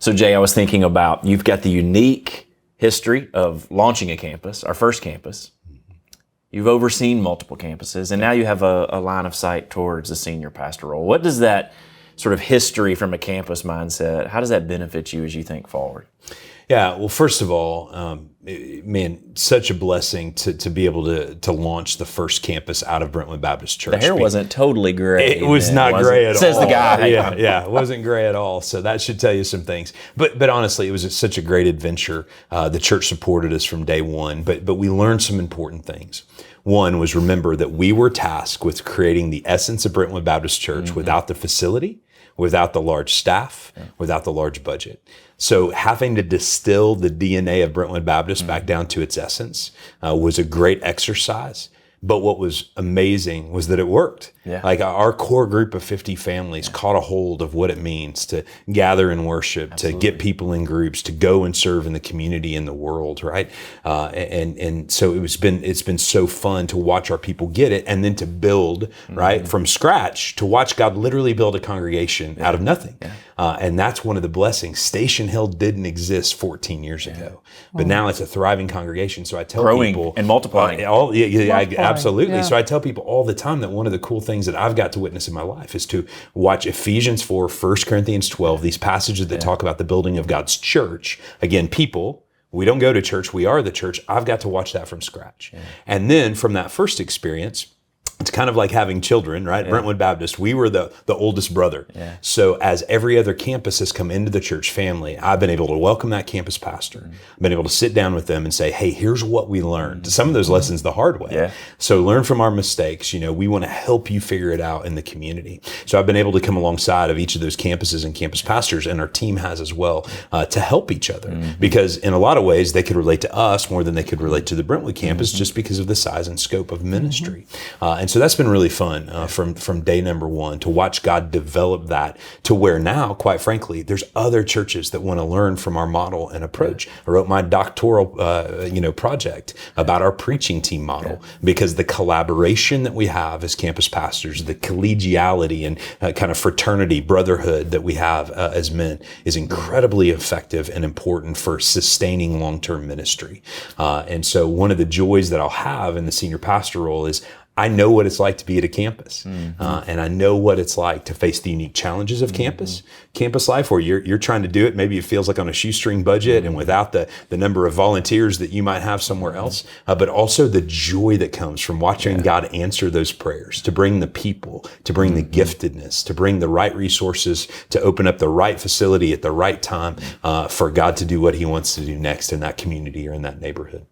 So Jay, I was thinking about, you've got the unique history of launching a campus, our first campus. You've overseen multiple campuses, and now you have a line of sight towards the senior pastor role. What does that sort of history from a campus mindset, how does that benefit you as you think forward? Yeah, well, first of all, man, such a blessing to be able to launch the first campus out of Brentwood Baptist Church. The hair wasn't totally gray. It was not gray at all. Says the guy. Yeah, it wasn't gray at all. So that should tell you some things. But honestly, it was such a great adventure. The church supported us from day one, but we learned some important things. One was, remember that we were tasked with creating the essence of Brentwood Baptist Church without the facility, without the large staff, without the large budget. So having to distill the DNA of Brentwood Baptist back down to its essence was a great exercise. But what was amazing was that it worked. Yeah. Like our core group of 50 families caught a hold of what it means to gather and worship, to get people in groups, to go and serve in the community and the world, right? And so it's been so fun to watch our people get it, and then to build, right, from scratch, to watch God literally build a congregation out of nothing. Yeah. And that's one of the blessings. Station Hill didn't exist 14 years ago, but now it's a thriving congregation. So I tell growing people and multiplying. Absolutely. Yeah. So I tell people all the time that one of the cool things that I've got to witness in my life is to watch Ephesians 4, 1 Corinthians 12, these passages that talk about the building of God's church. Again, people, we don't go to church, we are the church. I've got to watch that from scratch. Yeah. And then from that first experience, it's kind of like having children, right? Yeah. Brentwood Baptist, we were the oldest brother. Yeah. So as every other campus has come into the church family, I've been able to welcome that campus pastor. I've been able to sit down with them and say, hey, here's what we learned. Some of those lessons the hard way. Yeah. So learn from our mistakes. We want to help you figure it out in the community. So I've been able to come alongside of each of those campuses and campus pastors, and our team has as well, to help each other. Because in a lot of ways, they could relate to us more than they could relate to the Brentwood campus just because of the size and scope of ministry. And so that's been really fun from day number one to watch God develop that to where now, quite frankly, there's other churches that want to learn from our model and approach. I wrote my doctoral project about our preaching team model because the collaboration that we have as campus pastors, the collegiality and kind of fraternity, brotherhood that we have as men is incredibly effective and important for sustaining long-term ministry. And so one of the joys that I'll have in the senior pastor role is I know what it's like to be at a campus, and I know what it's like to face the unique challenges of campus life, where you're trying to do it. Maybe it feels like on a shoestring budget and without the number of volunteers that you might have somewhere else, but also the joy that comes from watching God answer those prayers, to bring the people, to bring the giftedness, to bring the right resources, to open up the right facility at the right time for God to do what he wants to do next in that community or in that neighborhood.